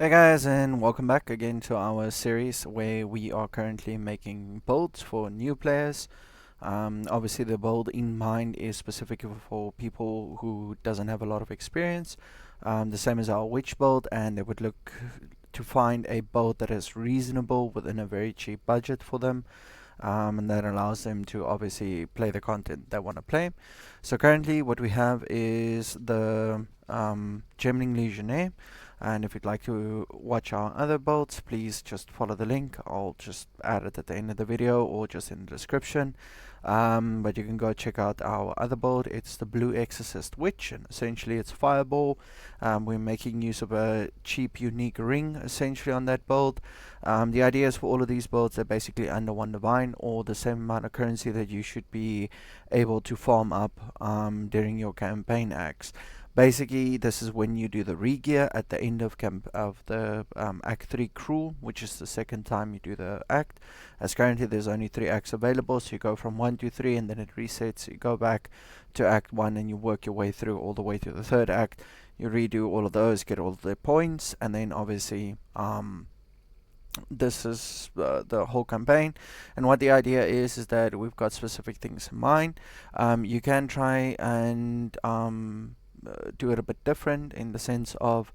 Hey guys, and welcome back again to our series where we are currently making builds for new players. Obviously, the build in mind is specific for people who doesn't have a lot of experience, the same as our witch build, and they would look to find a build that is reasonable within a very cheap budget for them, and that allows them to obviously play the content they want to play. So currently, what we have is the Gemling Legionnaire. And if you'd like to watch our other builds, please just follow the link. I'll just add it at the end of the video or just in the description. But you can go check out our other build. It's the Blue Exorcist Witch, and essentially it's Fireball. We're making use of a cheap, unique ring, essentially, on that build. The idea is for all of these builds, they're basically under 1 divine, or the same amount of currency that you should be able to farm up during your campaign acts. Basically, this is when you do the regear at the end of the Act 3 crawl, which is the second time you do the act. As currently there's only 3 acts available, so you go from 1 to 3 and then it resets. So you go back to Act 1 and you work your way through all the way to the third act. You redo all of those, get all of the points, and then obviously this is the whole campaign. And what the idea is that we've got specific things in mind. You can try and do it a bit different in the sense of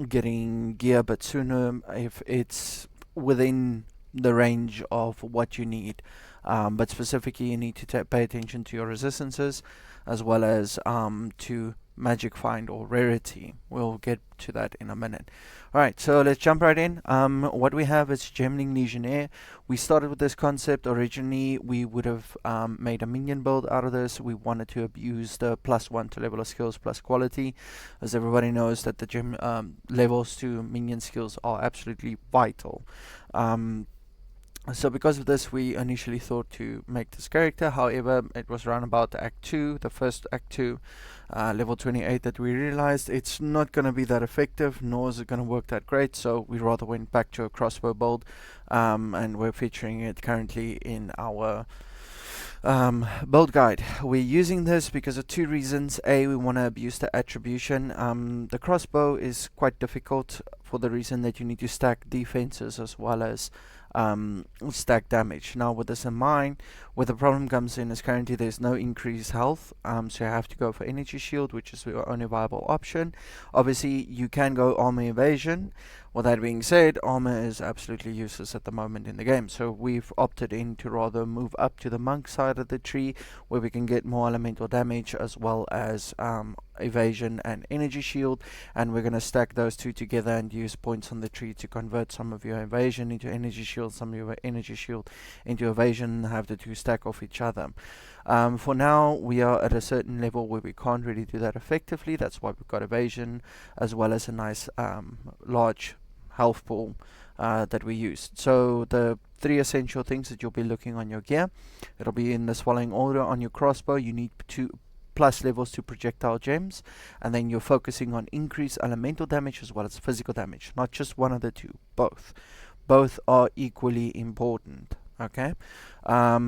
getting gear a bit sooner if it's within the range of what you need. But specifically, you need to pay attention to your resistances as well as to magic find or rarity. We'll get to that in a minute. Alright, so let's jump right in. What we have is Gemling Legionnaire. We started with this concept. Originally, we would have made a minion build out of this. We wanted to abuse the +1 to level of skills plus quality, as everybody knows that the levels to minion skills are absolutely vital. So because of this, we initially thought to make this character. However, it was around about Act 2, the first Act 2, level 28, that we realized it's not going to be that effective, nor is it going to work that great. So we rather went back to a crossbow build, and we're featuring it currently in our build guide. We're using this because of 2 reasons. A, we want to abuse the attribution. The crossbow is quite difficult for the reason that you need to stack defenses as well as stack damage. Now, with this in mind, where the problem comes in is currently there's no increased health, so you have to go for energy shield, which is your only viable option. Obviously, you can go armor evasion. With that being said, armor is absolutely useless at the moment in the game, so we've opted in to rather move up to the monk side of the tree, where we can get more elemental damage as well as evasion and energy shield, and we're going to stack those 2 together and use points on the tree to convert some of your evasion into energy shield, some of your energy shield into evasion, and have the 2 stack off each other. For now, we are at a certain level where we can't really do that effectively. That's why we've got evasion as well as a nice large health pool that we use. So the 3 essential things that you'll be looking on your gear, it'll be in this following order. On your crossbow, you need 2+ levels to projectile gems, and then you're focusing on increased elemental damage as well as physical damage, not just one of the 2, both are equally important. Okay,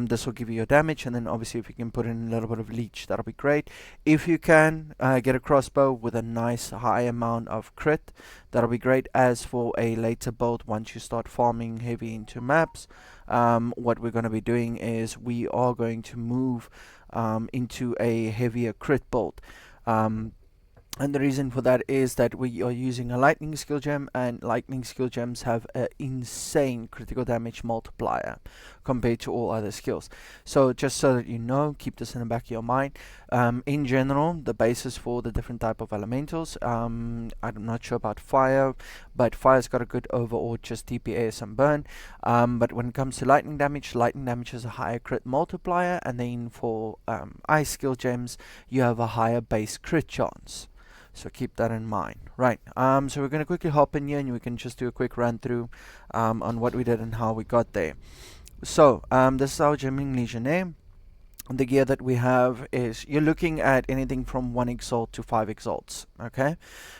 this will give you your damage, and then obviously if you can put in a little bit of leech, that'll be great. If you can get a crossbow with a nice high amount of crit, that'll be great. As for a later build, once you start farming heavy into maps, what we're going to be doing is we are going to move into a heavier crit build. And the reason for that is that we are using a lightning skill gem, and lightning skill gems have an insane critical damage multiplier compared to all other skills. So just so that you know, keep this in the back of your mind. In general, the basis for the different type of elementals, I'm not sure about fire, but fire's got a good overall just DPS and burn. But when it comes to lightning damage has a higher crit multiplier, and then for ice skill gems, you have a higher base crit chance. So keep that in mind. Right, so we're going to quickly hop in here and we can just do a quick run through on what we did and how we got there. So this is our Gemling Legionnaire. The gear that we have is, you're looking at anything from 1 exalt to 5 exalts. Okay,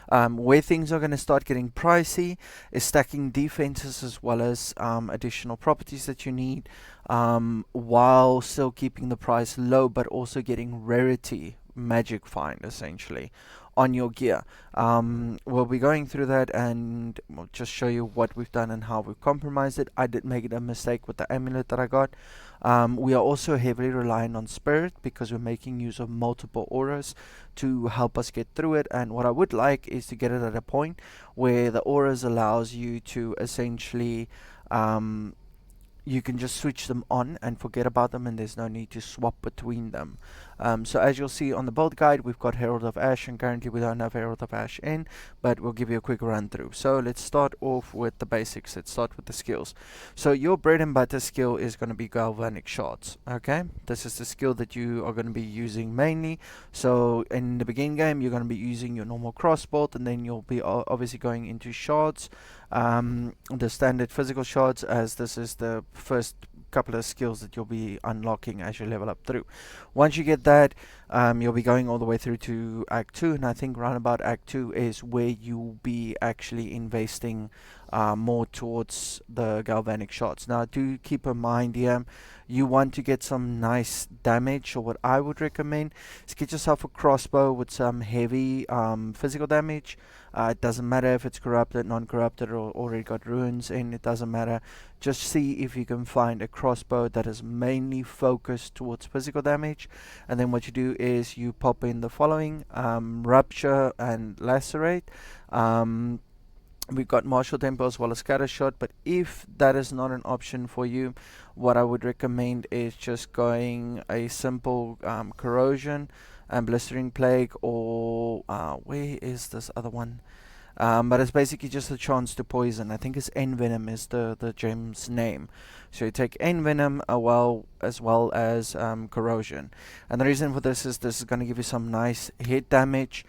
where things are going to start getting pricey is stacking defenses as well as additional properties that you need, while still keeping the price low, but also getting rarity magic find essentially on your gear. We'll be going through that and we'll just show you what we've done and how we've compromised it. I did make a mistake with the amulet that I got. We are also heavily relying on spirit because we're making use of multiple auras to help us get through it. And what I would like is to get it at a point where the auras allows you to essentially you can just switch them on and forget about them, and there's no need to swap between them. So as you'll see on the build guide, we've got Herald of Ash, and currently we don't have Herald of Ash in, but we'll give you a quick run through. So let's start off with the basics. Let's start with the skills. So your bread and butter skill is going to be Galvanic Shards. Okay, this is the skill that you are going to be using mainly. So in the beginning game, you're going to be using your normal crossbolt, and then you'll be obviously going into shards, the standard physical shards, as this is the first couple of skills that you'll be unlocking as you level up through. Once you get that, you'll be going all the way through to Act 2, and I think round about Act 2 is where you'll be actually investing more towards the galvanic shots. Now do keep in mind here, you want to get some nice damage, or what I would recommend is get yourself a crossbow with some heavy physical damage. It doesn't matter if it's corrupted, non-corrupted, or already got runes in, it doesn't matter. Just see if you can find a crossbow that is mainly focused towards physical damage, and then what you do is you pop in the following: Rupture and Lacerate. We've got Martial Tempo as well as Scatter Shot, but if that is not an option for you, what I would recommend is just going a simple Corrosion and Blistering Plague, or where is this other one? But it's basically just a chance to poison. I think it's Envenom is the gem's name. So you take Envenom as well as Corrosion. And the reason for this is going to give you some nice hit damage.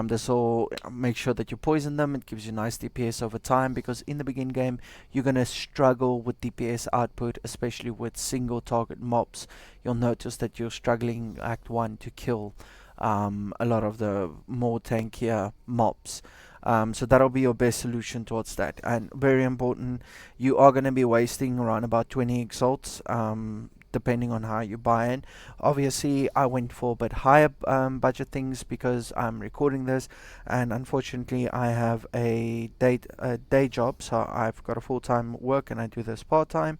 This will make sure that you poison them. It gives you nice DPS over time, because in the beginning game you're going to struggle with DPS output, especially with single target mobs. You'll notice that you're struggling Act 1 to kill a lot of the more tankier mobs. So that'll be your best solution towards that. And very important, you are going to be wasting around about 20 exalts, depending on how you buy in. Obviously I went for a bit higher budget things because I'm recording this, and unfortunately I have a day job, so I've got a full-time work and I do this part-time.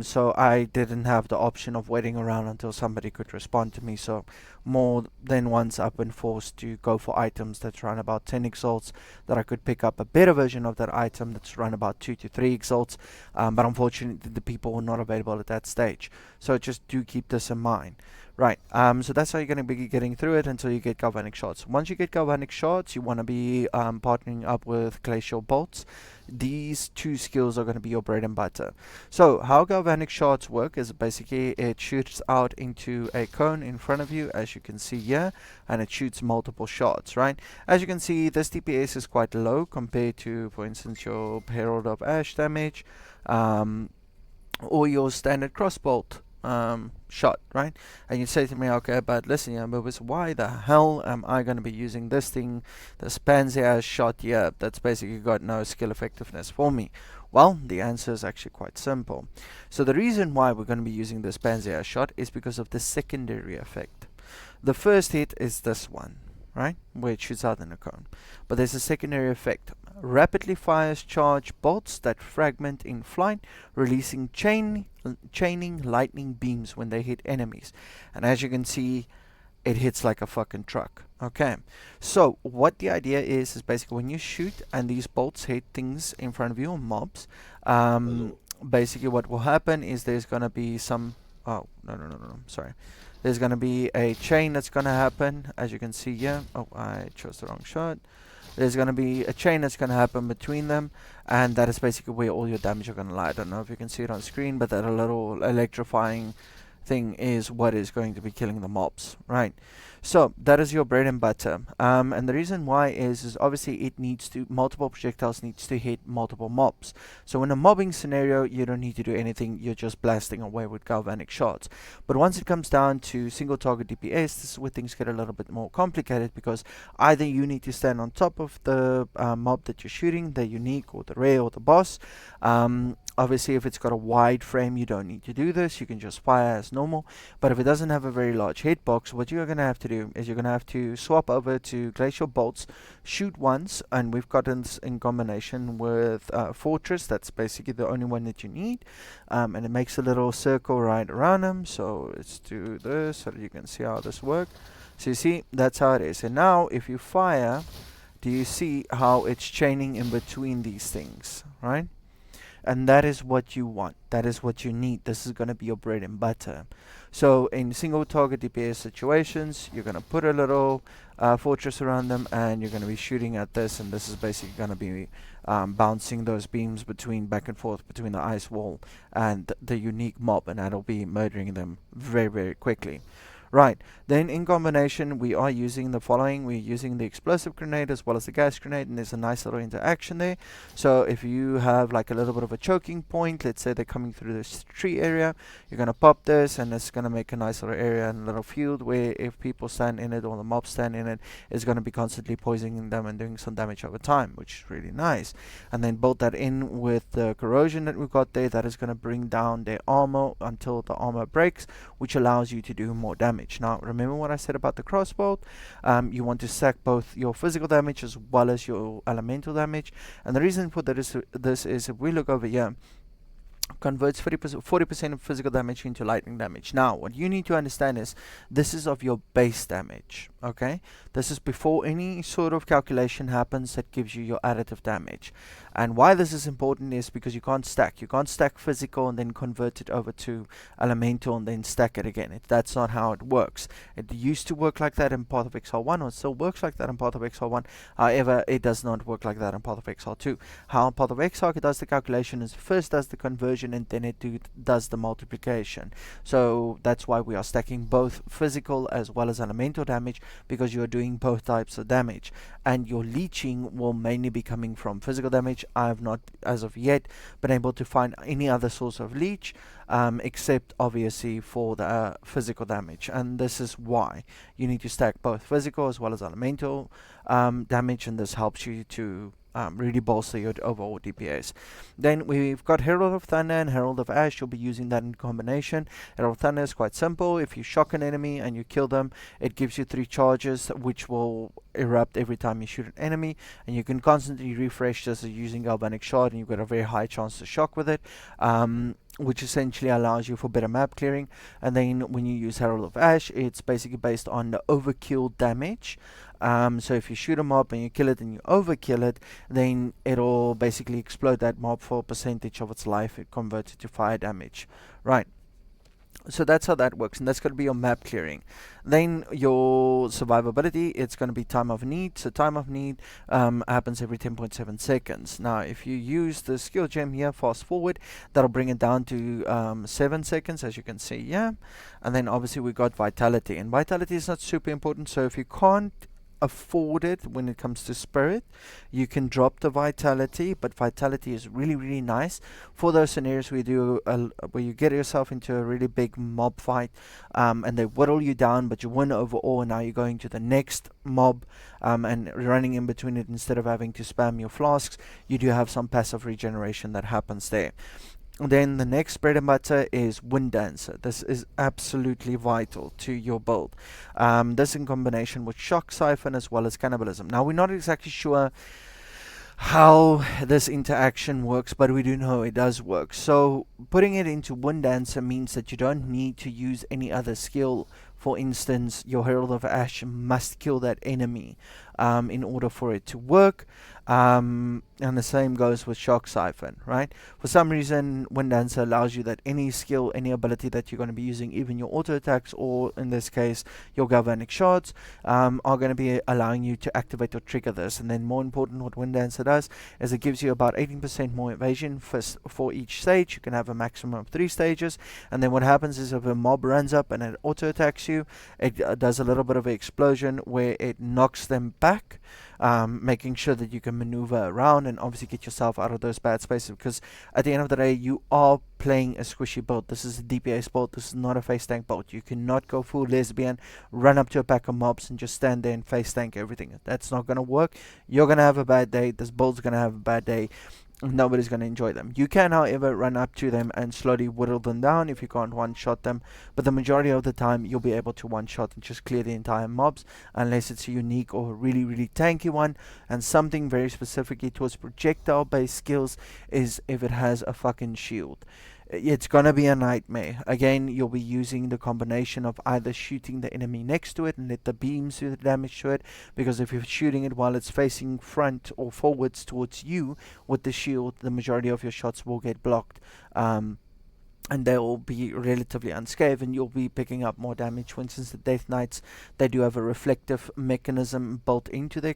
So I didn't have the option of waiting around until somebody could respond to me. So more than once I've been forced to go for items that's run about 10 exalts, that I could pick up a better version of that item that's run about 2 to 3 exalts, but unfortunately the people were not available at that stage. So just do keep this in mind. Right, so that's how you're going to be getting through it until you get galvanic shots. Once you get galvanic shots, you want to be partnering up with glacial bolts. These two skills are going to be your bread and butter. So how galvanic shots work is basically it shoots out into a cone in front of you, as you can see here, and it shoots multiple shots, right? As you can see, this DPS is quite low compared to, for instance, your Herald of Ash damage, or your standard crossbolt shot, right? And you say to me, okay, but listen, yeah, but why the hell am I going to be using this thing, this pansy ass shot here that's basically got no skill effectiveness for me? Well, the answer is actually quite simple. So the reason why we're going to be using this pansy ass shot is because of the secondary effect. The first hit is this one, right, where it shoots out in a cone, but there's a secondary effect. Rapidly fires charge bolts that fragment in flight, releasing chaining lightning beams when they hit enemies. And as you can see, it hits like a fucking truck. Okay, so what the idea is basically when you shoot and these bolts hit things in front of you, or mobs, basically what will happen is there's gonna be some, oh, no, sorry. There's gonna be a chain that's gonna happen, as you can see here. Oh, I chose the wrong shot. There's going to be a chain that's going to happen between them, and that is basically where all your damage are going to lie. I don't know if you can see it on screen, but that a little electrifying thing is what is going to be killing the mobs, right? So that is your bread and butter, and the reason why is obviously it needs to, multiple projectiles needs to hit multiple mobs. So in a mobbing scenario, you don't need to do anything, you're just blasting away with galvanic shots. But once it comes down to single target DPS, this is where things get a little bit more complicated, because either you need to stand on top of the mob that you're shooting, the unique or the rare or the boss, Obviously, if it's got a wide frame, you don't need to do this. You can just fire as normal. But if it doesn't have a very large hitbox, what you're going to have to do is you're going to have to swap over to Glacial Bolts, shoot once, and we've got this in combination with Fortress. That's basically the only one that you need. And it makes a little circle right around them. So let's do this so that you can see how this works. So you see, that's how it is. And now, if you fire, do you see how it's chaining in between these things, right? And that is what you want. That is what you need. This is going to be your bread and butter. So in single target DPS situations, you're going to put a little fortress around them, and you're going to be shooting at this, and this is basically going to be bouncing those beams back and forth between the ice wall and the unique mob, and that'll be murdering them very, very quickly. Right, then in combination we are using the following. We're using the explosive grenade as well as the gas grenade, and there's a nice little interaction there. So if you have like a little bit of a choking point, let's say they're coming through this tree area, you're going to pop this, and it's going to make a nice little area and a little field where if people stand in it or the mobs stand in it, it's going to be constantly poisoning them and doing some damage over time, which is really nice. And then build that in with the corrosion that we've got there. That is going to bring down their armor until the armor breaks, which allows you to do more damage. Now, remember what I said about the crossbow? You want to stack both your physical damage as well as your elemental damage. And the reason for this is if we look over here, converts 40% of physical damage into lightning damage. Now, what you need to understand is this is of your base damage, okay? This is before any sort of calculation happens that gives you your additive damage. And why this is important is because you can't stack. You can't stack physical and then convert it over to elemental and then stack it again. That's not how it works. It used to work like that in Path of Exile 1, or it still works like that in Path of Exile 1. However, it does not work like that in Path of Exile 2. How in Path of Exile it does the calculation is first does the conversion and then it does the multiplication. So that's why we are stacking both physical as well as elemental damage, because you're doing both types of damage. And your leeching will mainly be coming from physical damage. I have not, as of yet, been able to find any other source of leech, except obviously for the physical damage. And this is why you need to stack both physical as well as elemental damage, and this helps you to really bolster your overall DPS. Then we've got Herald of Thunder and Herald of Ash. You'll be using that in combination. Herald of Thunder is quite simple. If you shock an enemy and you kill them, it gives you 3 charges which will erupt every time you shoot an enemy, and you can constantly refresh this using Galvanic Shard, and you've got a very high chance to shock with it, which essentially allows you for better map clearing. And then when you use Herald of Ash, it's basically based on the overkill damage. So if you shoot a mob and you kill it and you overkill it, then it'll basically explode that mob for a percentage of its life. It converts it to fire damage. Right. So that's how that works, and that's going to be your map clearing. Then your survivability, it's going to be time of need. So time of need happens every 10.7 seconds. Now, if you use the skill gem here, fast forward, that'll bring it down to 7 seconds, as you can see here. And then obviously we got vitality, and vitality is not super important. So if you can't afford it when it comes to spirit, you can drop the vitality, but vitality is really, really nice for those scenarios where you do where you get yourself into a really big mob fight, and they whittle you down, but you win overall, and now you're going to the next mob and running in between it instead of having to spam your flasks. You do have some passive regeneration that happens there. Then the next bread and butter is Wind Dancer. This is absolutely vital to your build. This in combination with Shock Siphon as well as Cannibalism. Now, we're not exactly sure how this interaction works, but we do know it does work. So putting it into Wind Dancer means that you don't need to use any other skill. For instance, your Herald of Ash must kill that enemy in order for it to work. And the same goes with Shock Siphon, right? For some reason, Wind Dancer allows you that any skill, any ability that you're going to be using, even your auto attacks, or in this case, your Galvanic Shards, are going to be allowing you to activate or trigger this. And then more important, what Wind Dancer does is it gives you about 18% more evasion for each stage. You can have a maximum of 3 stages. And then what happens is if a mob runs up and it auto attacks you, it does a little bit of an explosion where it knocks them back, making sure that you can maneuver around and obviously get yourself out of those bad spaces, because at the end of the day you are playing a squishy build. This is a DPS build. This is not a face tank build. You cannot go full lesbian, run up to a pack of mobs and just stand there and face tank everything. That's not going to work. You're going to have a bad day. This build's going to have a bad day. nobody's going to enjoy them. You can, however, run up to them and slowly whittle them down if you can't one-shot them, but the majority of the time you'll be able to one-shot and just clear the entire mobs, unless it's a unique or really, really tanky one. And something very specifically towards projectile-based skills is if it has a fucking shield. It's gonna be a nightmare. Again, you'll be using the combination of either shooting the enemy next to it and let the beams do the damage to it, because if you're shooting it while it's facing front or forwards towards you with the shield, the majority of your shots will get blocked. And they'll be relatively unscathed, and you'll be picking up more damage. For instance, the Death Knights, they do have a reflective mechanism built into their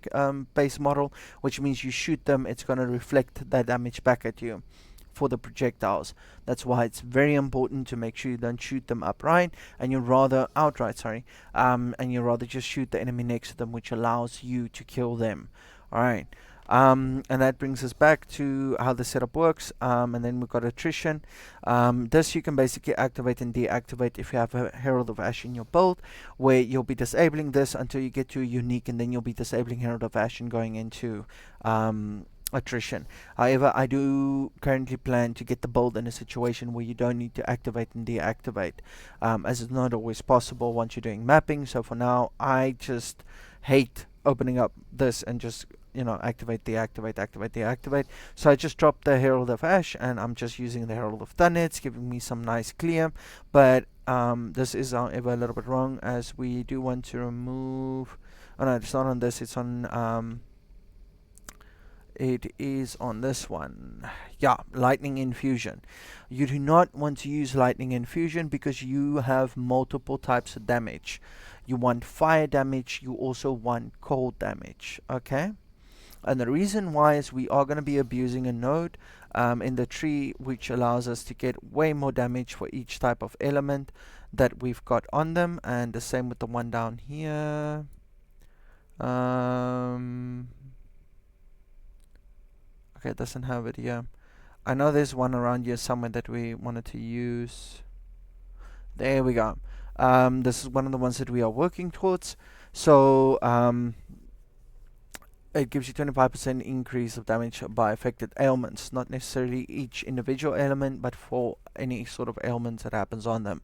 base model, which means you shoot them, it's going to reflect that damage back at you for the projectiles. That's why it's very important to make sure you don't shoot them upright, and you rather and you rather just shoot the enemy next to them, which allows you to kill them. Alright. And that brings us back to how the setup works, and then we've got attrition. This you can basically activate and deactivate if you have a Herald of Ash in your build, where you'll be disabling this until you get to a unique, and then you'll be disabling Herald of Ash and going into attrition. However, I do currently plan to get the build in a situation where you don't need to activate and deactivate, as it's not always possible once you're doing mapping. So for now, I just hate opening up this and just, you know, activate, deactivate, activate, deactivate. So I just dropped the Herald of Ash, and I'm just using the Herald of Thunder. It's giving me some nice clear, but this is however a little bit wrong, as we do want to remove, oh no, it's not on this, it's on it is on this one. Yeah, Lightning Infusion. You do not want to use Lightning Infusion because you have multiple types of damage. You want fire damage, you also want cold damage, okay? And the reason why is we are going to be abusing a node in the tree, which allows us to get way more damage for each type of element that we've got on them, and the same with the one down here. Okay, it doesn't have it here. I know there's one around here somewhere that we wanted to use. There we go. This is one of the ones that we are working towards. So it gives you 25% increase of damage by affected ailments, not necessarily each individual ailment, but for any sort of ailments that happens on them.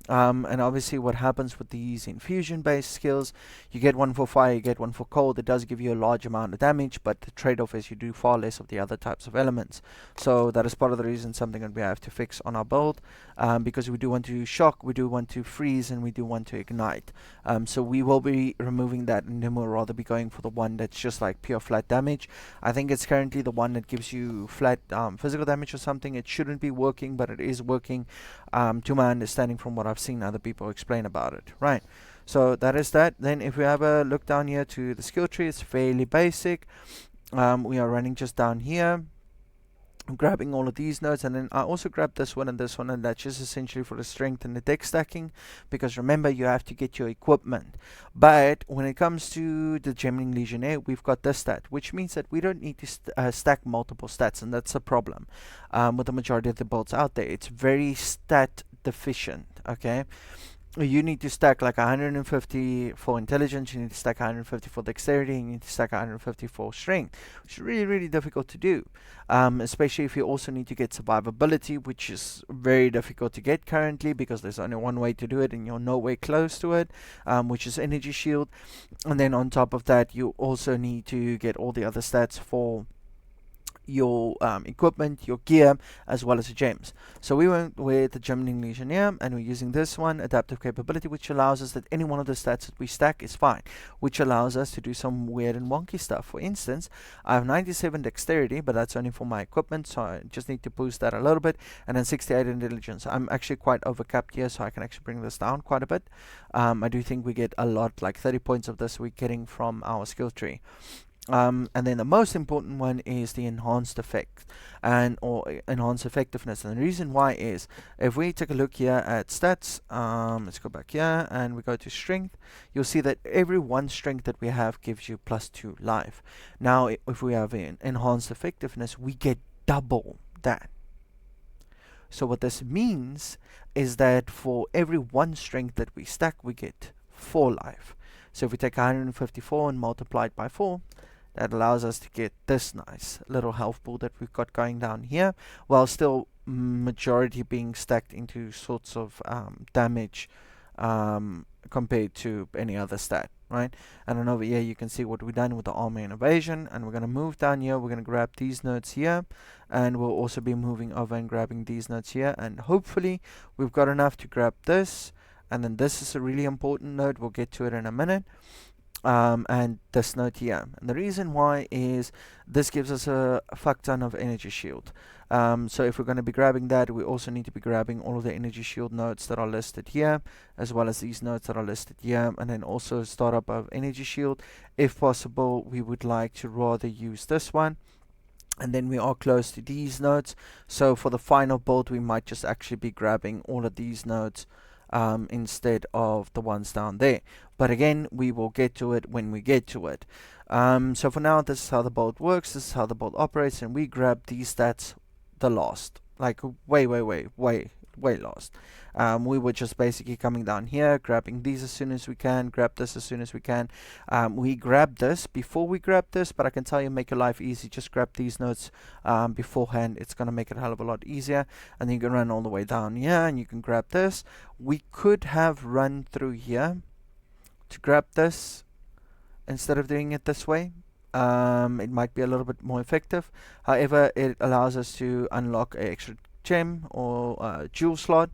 And obviously what happens with these infusion based skills, you get one for fire, you get one for cold. It does give you a large amount of damage, but the trade-off is you do far less of the other types of elements. So that is part of the reason, something that we have to fix on our build, because we do want to shock, we do want to freeze, and we do want to ignite. So we will be removing that, and then we'll rather be going for the one that's just like pure flat damage. I think it's currently the one that gives you flat physical damage or something. It shouldn't be working, but it is working, to my understanding from what I've seen other people explain about it. Right, so that is that. Then if we have a look down here to the skill tree, it's fairly basic. We are running just down here. I'm grabbing all of these nodes, and then I also grabbed this one, and that's just essentially for the strength and the deck stacking, because remember, you have to get your equipment. But when it comes to the Gemling Legionnaire, we've got this stat, which means that we don't need to stack multiple stats, and that's a problem with the majority of the builds out there. It's very stat deficient, okay? You need to stack like 150 for intelligence, you need to stack 150 for dexterity, you need to stack 150 for strength, which is really, really difficult to do, especially if you also need to get survivability, which is very difficult to get currently, because there's only one way to do it and you're nowhere close to it, which is energy shield. And then on top of that, you also need to get all the other stats for your equipment, your gear, as well as the gems. So we went with the Gemling Legionnaire, and we're using this one, adaptive capability, which allows us that any one of the stats that we stack is fine, which allows us to do some weird and wonky stuff. For instance, I have 97 dexterity, but that's only for my equipment, so I just need to boost that a little bit, and then 68 intelligence. I'm actually quite overcapped here, so I can actually bring this down quite a bit. I do think we get a lot, like 30 points of this we're getting from our skill tree. And then the most important one is the enhanced effect or enhanced effectiveness. And the reason why is, if we take a look here at stats, let's go back here and we go to strength, you'll see that every one strength that we have gives you +2 life. Now if we have an enhanced effectiveness, we get double that. So what this means is that for every one strength that we stack, we get 4 life. So if we take 154 and multiply it by 4, that allows us to get this nice little health pool that we've got going down here, while still majority being stacked into sorts of damage compared to any other stat, right? And then over here you can see what we've done with the armor and evasion, and we're going to move down here. We're going to grab these nodes here, and we'll also be moving over and grabbing these nodes here, and hopefully we've got enough to grab this. And then this is a really important node, we'll get to it in a minute. And this node here. And the reason why is this gives us a fuck ton of energy shield. So if we're going to be grabbing that, we also need to be grabbing all of the energy shield nodes that are listed here, as well as these nodes that are listed here, and then also startup of energy shield. If possible, we would like to rather use this one. And then we are close to these nodes. So for the final build, we might just actually be grabbing all of these nodes instead of the ones down there. But again, we will get to it when we get to it. So for now, this is how the build works. This is how the build operates, and we grab these stats the last, like way last. We were just basically coming down here, grabbing these as soon as we can, grab this as soon as we can. We grab this before we grab this, but I can tell you, make your life easy, just grab these nodes beforehand. It's going to make it a hell of a lot easier. And then you can run all the way down here, and you can grab this. We could have run through here to grab this instead of doing it this way. It might be a little bit more effective. However, it allows us to unlock an extra gem or jewel slot,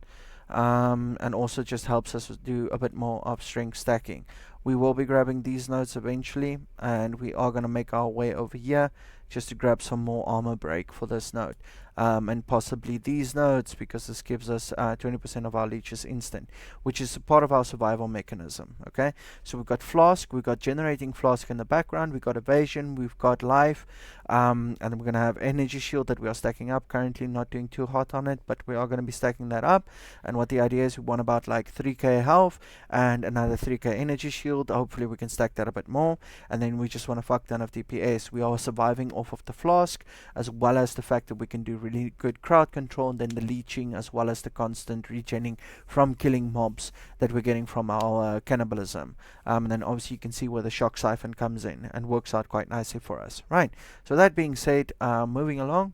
and also just helps us do a bit more of strength stacking. We will be grabbing these nodes eventually, and we are going to make our way over here just to grab some more armor break for this node, and possibly these nodes, because this gives us 20% of our leeches instant, which is part of our survival mechanism. Okay, so we've got flask, we've got generating flask in the background, we've got evasion, we've got life, and we're going to have energy shield that we are stacking up. Currently not doing too hot on it, but we are going to be stacking that up. And what the idea is, we want about like 3k health and another 3k energy shield. Hopefully we can stack that a bit more, and then we just want to fuck ton of DPS. We are surviving off of the flask, as well as the fact that we can do really good crowd control, and then the leeching, as well as the constant regening from killing mobs that we're getting from our cannibalism. And then obviously you can see where the shock siphon comes in and works out quite nicely for us. Right, so that being said, moving along,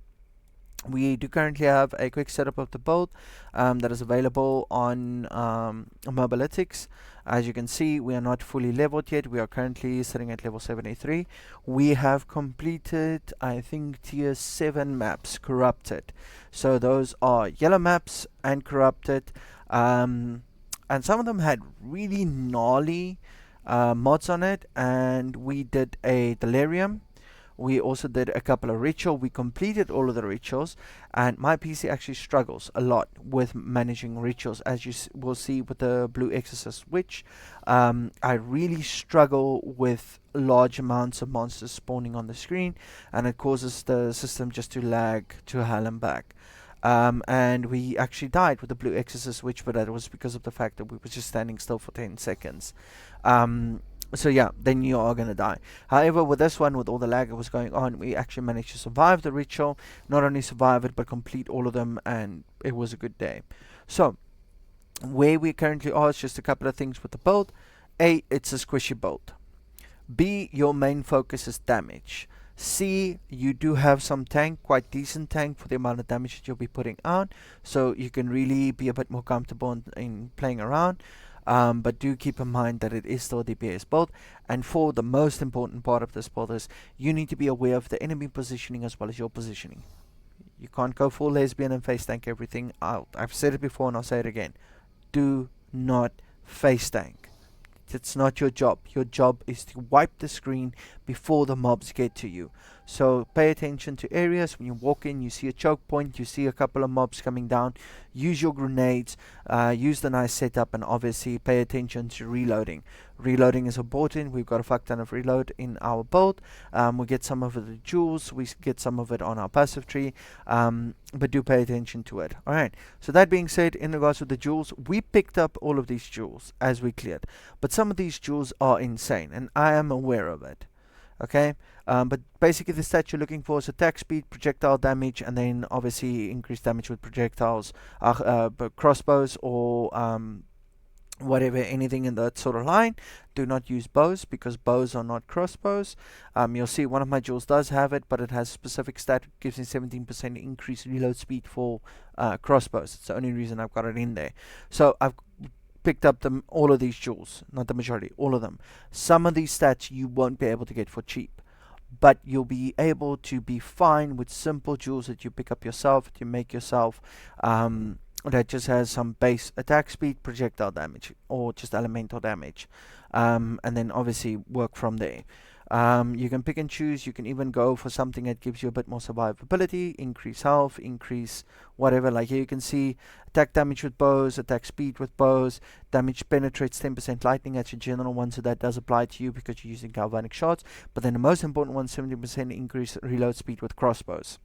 we do currently have a quick setup of the build that is available on Mobilytics. As you can see, we are not fully leveled yet. We are currently sitting at level 73. We have completed, I think, tier 7 maps, corrupted. So those are yellow maps and corrupted. And some of them had really gnarly mods on it. And we did a delirium. We also did a couple of rituals. We completed all of the rituals, and my PC actually struggles a lot with managing rituals, as you will see with the Blue Exorcist Witch. I really struggle with large amounts of monsters spawning on the screen, and it causes the system just to lag to hell and back. And we actually died with the Blue Exorcist Witch, but that was because of the fact that we were just standing still for 10 seconds. So yeah, then you are going to die. However, with this one, with all the lag that was going on, we actually managed to survive the ritual. Not only survive it, but complete all of them, and it was a good day. So, where we currently are is just a couple of things with the build. A, it's a squishy build. B, your main focus is damage. C, you do have some tank, quite decent tank for the amount of damage that you'll be putting out, so you can really be a bit more comfortable in playing around. But do keep in mind that it is still a DPS build. And for the most important part of this build is you need to be aware of the enemy positioning as well as your positioning. You can't go full lesbian and face tank everything out. I've said it before and I'll say it again. Do not face tank. It's not your job. Your job is to wipe the screen before the mobs get to you. So pay attention to areas. When you walk in, you see a choke point, you see a couple of mobs coming down. Use your grenades, use the nice setup, and obviously pay attention to reloading. Reloading is important. We've got a fuck ton of reload in our build. We get some of it with jewels, we get some of it on our passive tree, but do pay attention to it. Alright, so that being said, in regards to the jewels, we picked up all of these jewels as we cleared, but some of these jewels are insane, and I am aware of it. Okay, but basically the stats you're looking for is attack speed, projectile damage, and then obviously increased damage with projectiles, crossbows, or whatever, anything in that sort of line. Do not use bows because bows are not crossbows. You'll see one of my jewels does have it, but it has specific stat, gives me 17% increased reload speed for crossbows. It's the only reason I've got it in there. So I've picked up all of these jewels, not the majority, all of them. Some of these stats you won't be able to get for cheap, but you'll be able to be fine with simple jewels that you pick up yourself, that you make yourself, that just has some base attack speed, projectile damage, or just elemental damage, and then obviously work from there. You can pick and choose. You can even go for something that gives you a bit more survivability, increase health, increase whatever. Like here you can see attack damage with bows, attack speed with bows, damage penetrates 10% lightning. That's your general one, so that does apply to you because you're using galvanic shots. But then the most important one, 70% increase reload speed with crossbows.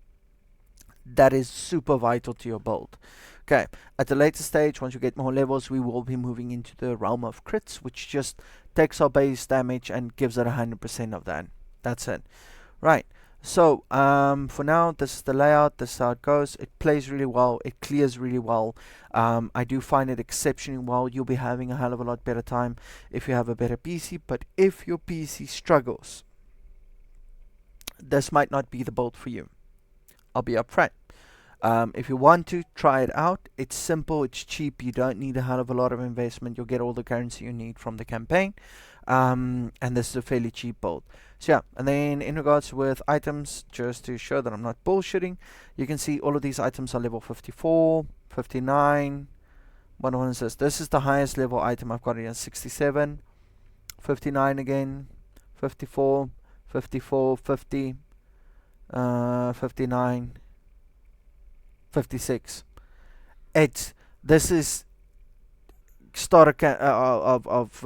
That is super vital to your build. Okay, at the later stage, once you get more levels, we will be moving into the realm of crits, which just takes our base damage and gives it 100% of that. That's it. Right, so for now, this is the layout. This is how it goes. It plays really well. It clears really well. I do find it exceptionally well. You'll be having a hell of a lot better time if you have a better PC, but if your PC struggles, this might not be the build for you. I'll be upfront. If you want to try it out, it's simple, it's cheap, you don't need a hell of a lot of investment, you'll get all the currency you need from the campaign, and this is a fairly cheap build. So yeah, and then in regards with items, just to show that I'm not bullshitting, you can see all of these items are level 54, 59, what one is this? This is the highest level item I've got here, 67, 59 again, 54, 54, 50, 59, 56. This is start of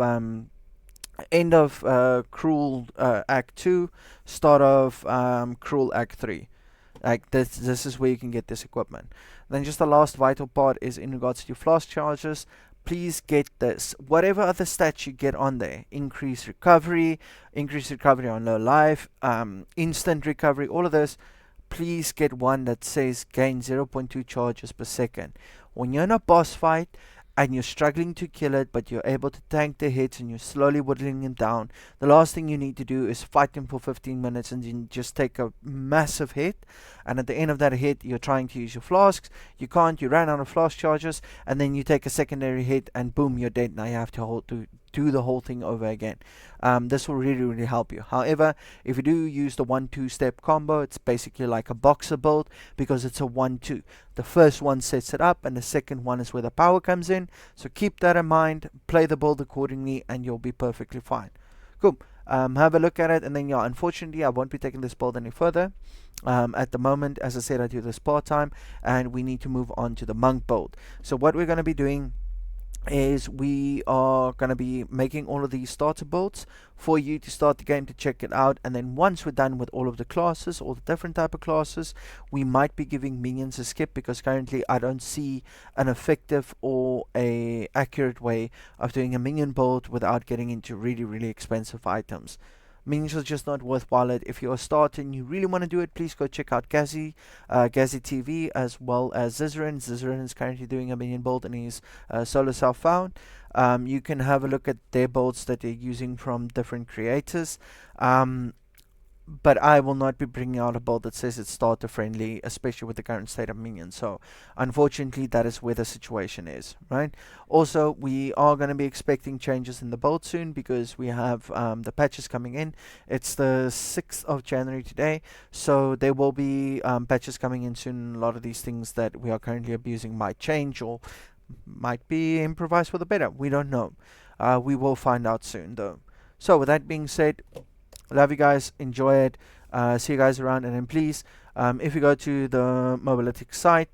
end of Cruel Act 2, start of Cruel Act 3. Like this is where you can get this equipment. Then just the last vital part is in regards to your flask charges. Please get this. Whatever other stats you get on there, increased recovery on low life, instant recovery, all of this, please get one that says gain 0.2 charges per second. When you're in a boss fight and you're struggling to kill it, but you're able to tank the hits and you're slowly whittling him down, the last thing you need to do is fight him for 15 minutes and then just take a massive hit, and at the end of that hit you're trying to use your flasks, you can't, you ran out of flask charges, and then you take a secondary hit and boom, you're dead. Now you have to do the whole thing over again. This will really help you. However, if you do use the 1-2 step combo, it's basically like a boxer build because it's a 1-2. The first one sets it up and the second one is where the power comes in. So keep that in mind, play the build accordingly, and you'll be perfectly fine. Cool. Have a look at it, and then yeah, unfortunately I won't be taking this build any further. At the moment, as I said, I do this part-time and we need to move on to the monk build. So what we're going to be doing is we are going to be making all of these starter builds for you to start the game, to check it out, and then once we're done with all of the classes, all the different type of classes, we might be giving minions a skip because currently I don't see an effective or a accurate way of doing a minion build without getting into really expensive items. Minions are just not worthwhile. If you're a starter and you really want to do it, please go check out Gazi TV, as well as Zizarin. Zizarin is currently doing a minion build and he's solo self-found. You can have a look at their builds that they're using from different creators. But I will not be bringing out a build that says it's starter friendly, especially with the current state of minions. So unfortunately that is where the situation is, right? Also, we are going to be expecting changes in the build soon because we have the patches coming in. It's the 6th of January today, so there will be patches coming in soon. A lot of these things that we are currently abusing might change or might be improvised for the better. We don't know. We will find out soon though. So with that being said, love you guys, enjoy it, see you guys around, and then please, if you go to the Mobilytics site,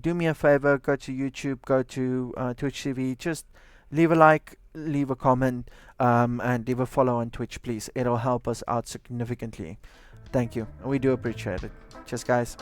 do me a favor, go to YouTube, go to Twitch TV, just leave a like, leave a comment, and leave a follow on Twitch, please. It'll help us out significantly. Thank you, and we do appreciate it. Cheers, guys.